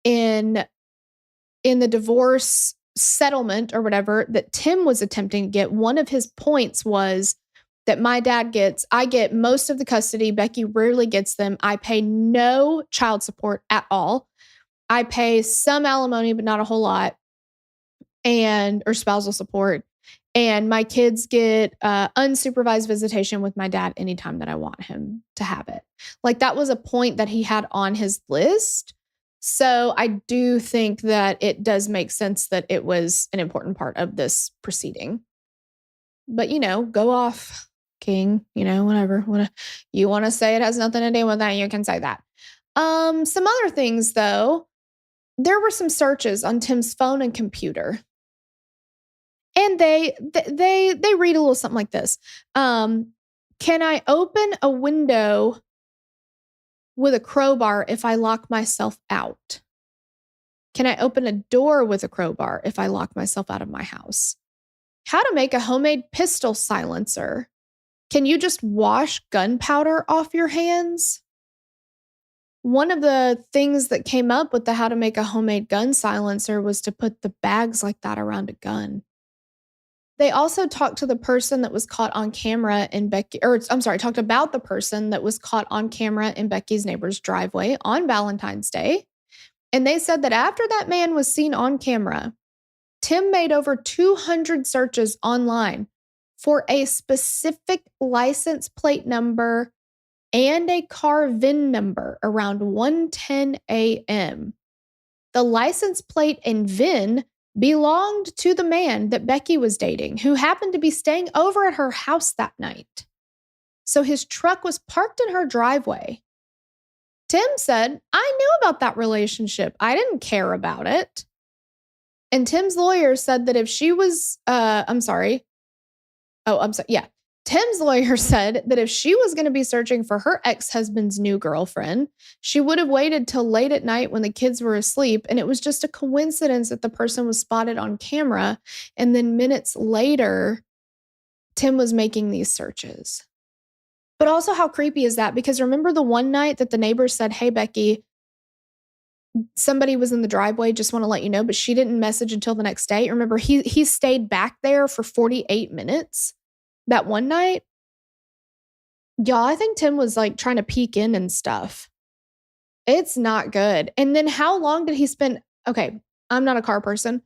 in the divorce settlement or whatever that Tim was attempting to get, one of his points was that I get most of the custody. Becky rarely gets them. I pay no child support at all. I pay some alimony, but not a whole lot, or spousal support. And my kids get unsupervised visitation with my dad anytime that I want him to have it. Like, that was a point that he had on his list. So I do think that it does make sense that it was an important part of this proceeding. But, go off, King, whatever. You want to say it has nothing to do with that, you can say that. Some other things, though. There were some searches on Tim's phone and computer. And they read a little something like this. Can I open a window with a crowbar if I lock myself out? Can I open a door with a crowbar if I lock myself out of my house? How to make a homemade pistol silencer. Can you just wash gunpowder off your hands? One of the things that came up with the how to make a homemade gun silencer was to put the bags like that around a gun. They also talked to the person that was caught on camera in talked about the person that was caught on camera in Becky's neighbor's driveway on Valentine's Day. And they said that after that man was seen on camera, Tim made over 200 searches online for a specific license plate number and a car VIN number around 1:10 a.m. The license plate and VIN belonged to the man that Becky was dating, who happened to be staying over at her house that night. So his truck was parked in her driveway. Tim said, I knew about that relationship. I didn't care about it. And Tim's lawyer said that if she was, Tim's lawyer said that if she was going to be searching for her ex-husband's new girlfriend, she would have waited till late at night when the kids were asleep. And it was just a coincidence that the person was spotted on camera. And then minutes later, Tim was making these searches. But also, how creepy is that? Because remember the one night that the neighbors said, hey, Becky, somebody was in the driveway, just want to let you know, but she didn't message until the next day. Remember, he stayed back there for 48 minutes that one night. Y'all, I think Tim was like trying to peek in and stuff. It's not good. And then how long did he spend? Okay, I'm not a car person,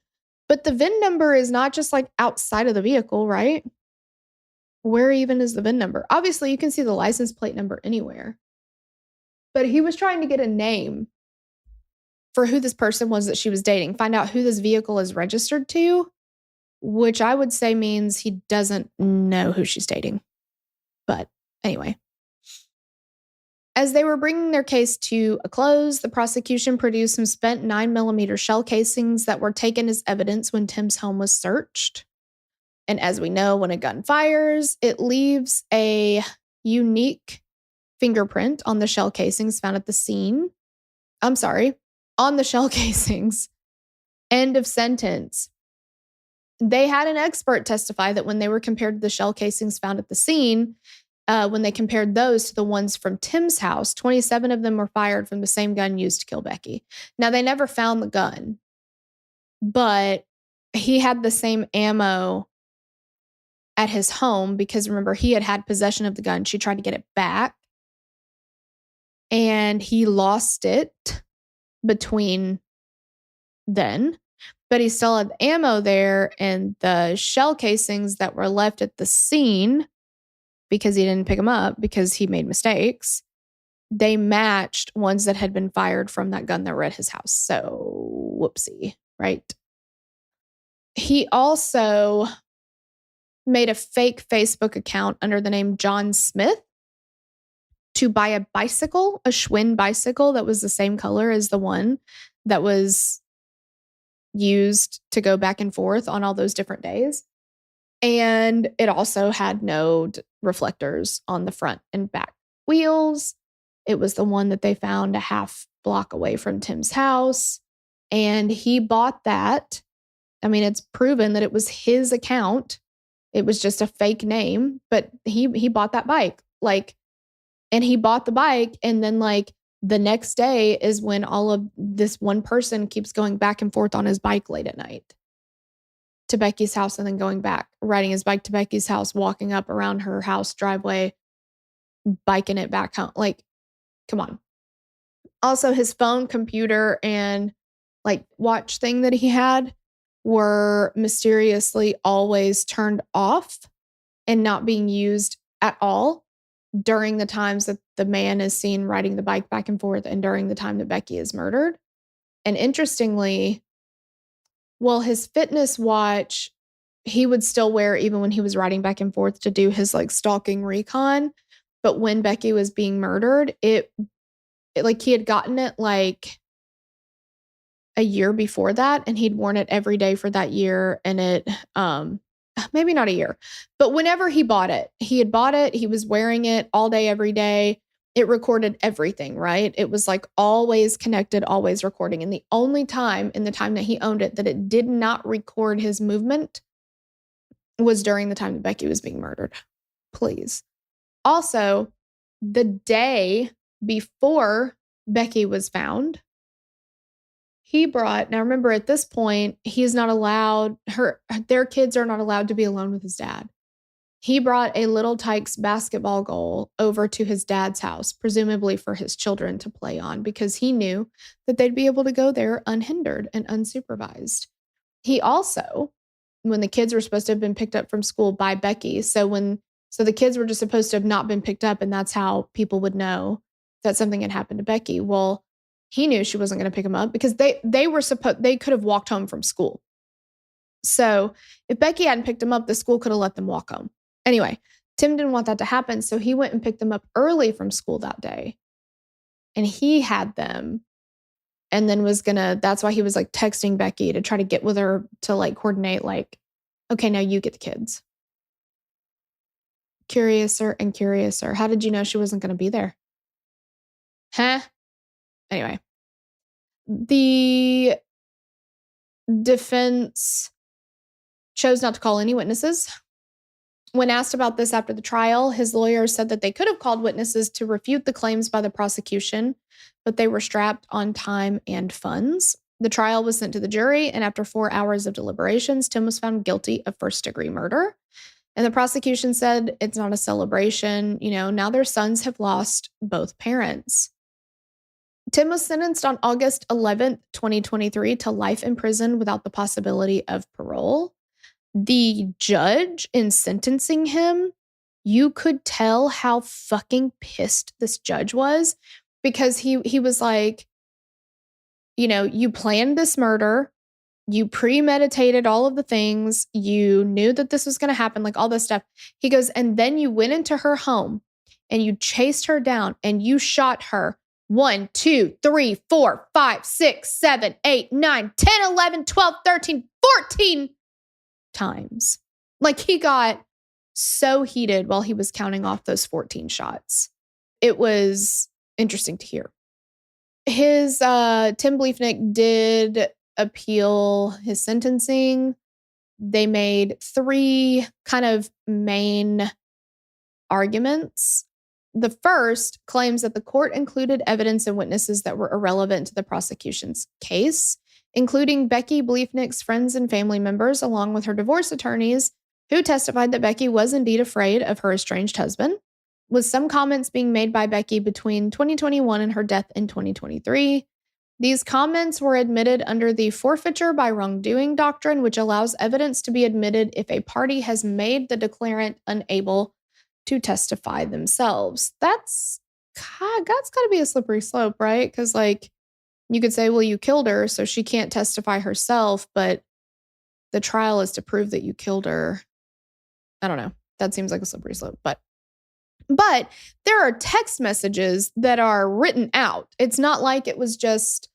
but the VIN number is not just like outside of the vehicle, right? Where even is the VIN number? Obviously, you can see the license plate number anywhere. But he was trying to get a name for who this person was that she was dating, find out who this vehicle is registered to, which I would say means he doesn't know who she's dating. But anyway, as they were bringing their case to a close, the prosecution produced some spent 9mm shell casings that were taken as evidence when Tim's home was searched. And as we know, when a gun fires, it leaves a unique fingerprint on the shell casings found at the scene. On the shell casings. End of sentence. They had an expert testify that when they were compared to the shell casings found at the scene, when they compared those to the ones from Tim's house, 27 of them were fired from the same gun used to kill Becky. Now, they never found the gun, but he had the same ammo at his home because, remember, he had possession of the gun. She tried to get it back, and he lost it between then. But he still had the ammo there, and the shell casings that were left at the scene, because he didn't pick them up because he made mistakes, they matched ones that had been fired from that gun that were at his house. So, whoopsie, right? He also made a fake Facebook account under the name John Smith to buy a bicycle, a Schwinn bicycle that was the same color as the one that was used to go back and forth on all those different days. And it also had no reflectors on the front and back wheels. It was the one that they found a half block away from Tim's house. And he bought that. I mean, it's proven that it was his account. It was just a fake name, but he bought that bike. And he bought the bike, and then the next day is when all of this one person keeps going back and forth on his bike late at night to Becky's house and then going back, riding his bike to Becky's house, walking up around her house driveway, biking it back home. Come on. Also, his phone, computer, and watch thing that he had were mysteriously always turned off and not being used at all during the times that the man is seen riding the bike back and forth and during the time that Becky is murdered. And interestingly, his fitness watch, he would still wear even when he was riding back and forth to do his stalking recon. But when Becky was being murdered, it he had gotten it a year before that, and he'd worn it every day for that year. And it, maybe not a year, but whenever he bought it, he was wearing it all day, every day. it recorded everything, right? It was like always connected, always recording. And the only time in the time that he owned it that it did not record his movement was during the time that Becky was being murdered. Please. Also, the day before Becky was found, now remember at this point, he's not allowed, their kids are not allowed to be alone with his dad. He brought a Little Tykes basketball goal over to his dad's house, presumably for his children to play on, because he knew that they'd be able to go there unhindered and unsupervised. He also, when the kids were supposed to have been picked up from school by Becky, so the kids were just supposed to have not been picked up, and that's how people would know that something had happened to Becky. Well, he knew she wasn't going to pick them up because they could have walked home from school. So if Becky hadn't picked them up, the school could have let them walk home. Anyway, Tim didn't want that to happen, so he went and picked them up early from school that day. And he had them and then that's why he was like texting Becky to try to get with her to like coordinate like, okay, now you get the kids. Curiouser and curiouser. How did you know she wasn't going to be there? Huh? Anyway, the defense chose not to call any witnesses. When asked about this after the trial, his lawyer said that they could have called witnesses to refute the claims by the prosecution, but they were strapped on time and funds. The trial was sent to the jury, and after 4 hours of deliberations, Tim was found guilty of first-degree murder. And the prosecution said it's not a celebration. Now their sons have lost both parents. Tim was sentenced on August 11th, 2023 to life in prison without the possibility of parole. The judge in sentencing him, you could tell how fucking pissed this judge was because he was like, you planned this murder. You premeditated all of the things. You knew that this was going to happen, like all this stuff. He goes, and then you went into her home and you chased her down and you shot her 1, 2, 3, 4, 5, 6, 7, 8, 9, 10, 11, 12, 13, 14 times. Like he got so heated while he was counting off those 14 shots. It was interesting to hear. His Tim Bliefnick did appeal his sentencing. They made 3 kind of main arguments. The first claims that the court included evidence and witnesses that were irrelevant to the prosecution's case, including Becky Bliefnick's friends and family members, along with her divorce attorneys, who testified that Becky was indeed afraid of her estranged husband, with some comments being made by Becky between 2021 and her death in 2023. These comments were admitted under the forfeiture by wrongdoing doctrine, which allows evidence to be admitted if a party has made the declarant unable to testify themselves. That's got to be a slippery slope, right? Because you could say, well, you killed her, so she can't testify herself, but the trial is to prove that you killed her. I don't know. That seems like a slippery slope, but there are text messages that are written out. It's not like it was just,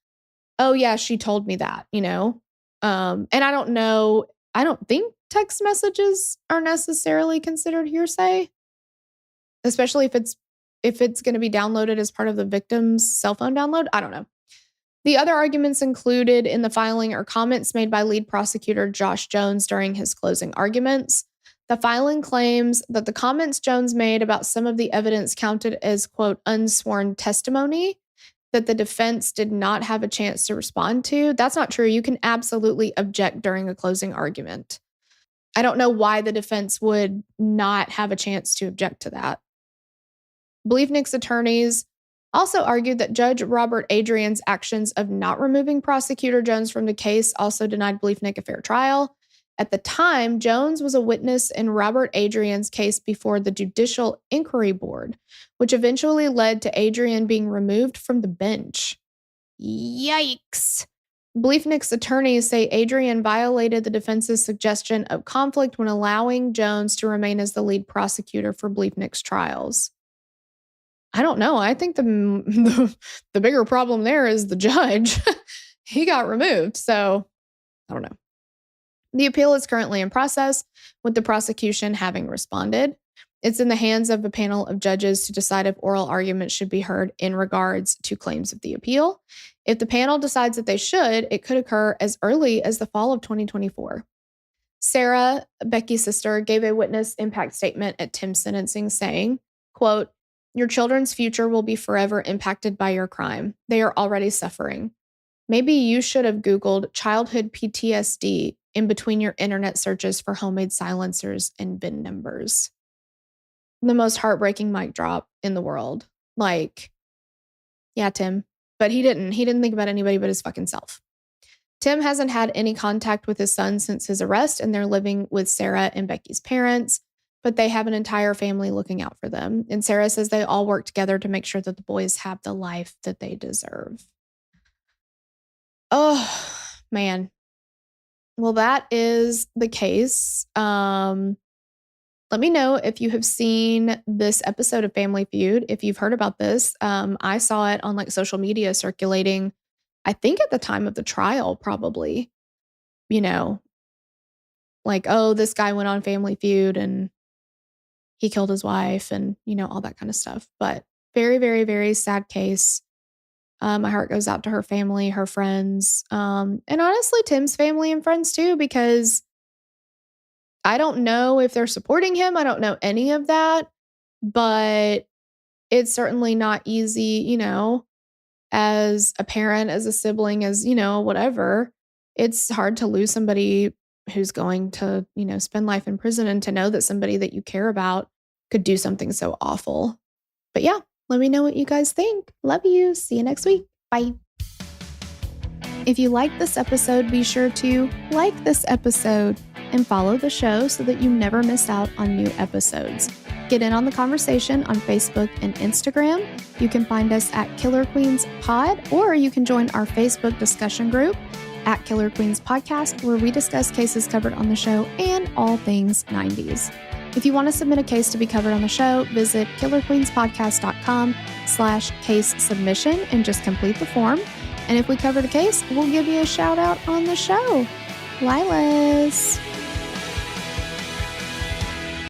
oh yeah, she told me that, And I don't know. I don't think text messages are necessarily considered hearsay, especially if it's going to be downloaded as part of the victim's cell phone download. I don't know. The other arguments included in the filing are comments made by lead prosecutor Josh Jones during his closing arguments. The filing claims that the comments Jones made about some of the evidence counted as, quote, unsworn testimony that the defense did not have a chance to respond to. That's not true. You can absolutely object during a closing argument. I don't know why the defense would not have a chance to object to that. Bliefnick's attorneys also argued that Judge Robert Adrian's actions of not removing prosecutor Jones from the case also denied Bliefnick a fair trial. At the time, Jones was a witness in Robert Adrian's case before the Judicial Inquiry Board, which eventually led to Adrian being removed from the bench. Yikes. Bliefnick's attorneys say Adrian violated the defense's suggestion of conflict when allowing Jones to remain as the lead prosecutor for Bliefnick's trials. I don't know. I think the bigger problem there is the judge. He got removed, so I don't know. The appeal is currently in process, with the prosecution having responded. It's in the hands of a panel of judges to decide if oral arguments should be heard in regards to claims of the appeal. If the panel decides that they should, it could occur as early as the fall of 2024. Sarah, Becky's sister, gave a witness impact statement at Tim's sentencing saying, quote, "Your children's future will be forever impacted by your crime. They are already suffering. Maybe you should have Googled childhood PTSD in between your internet searches for homemade silencers and VIN numbers." The most heartbreaking mic drop in the world. Like, yeah, Tim. But he didn't think about anybody but his fucking self. Tim hasn't had any contact with his son since his arrest, and they're living with Sarah and Becky's parents, but they have an entire family looking out for them. And Sarah says they all work together to make sure that the boys have the life that they deserve. Oh, man. Well, that is the case. Let me know if you have seen this episode of Family Feud, if you've heard about this. I saw it on like social media circulating, I think at the time of the trial, probably, you know, like, oh, this guy went on Family Feud and he killed his wife and, you know, all that kind of stuff. But very, very, very sad case. My heart goes out to her family, her friends, and honestly, Tim's family and friends too, because I don't know if they're supporting him. I don't know any of that, but it's certainly not easy, you know, as a parent, as a sibling, as, you know, whatever. It's hard to lose somebody who's going to, you know, spend life in prison, and to know that somebody that you care about could do something so awful. But yeah, let me know what you guys think. Love you. See you next week. Bye. If you like this episode, be sure to like this episode and follow the show so that you never miss out on new episodes. Get in on the conversation on Facebook and Instagram. You can find us at Killer Queens Pod, or you can join our Facebook discussion group at Killer Queens Podcast, where we discuss cases covered on the show and all things 90s. If you want to submit a case to be covered on the show, visit killerqueenspodcast.com/case submission and just complete the form. And if we cover the case, we'll give you a shout out on the show. Lilas.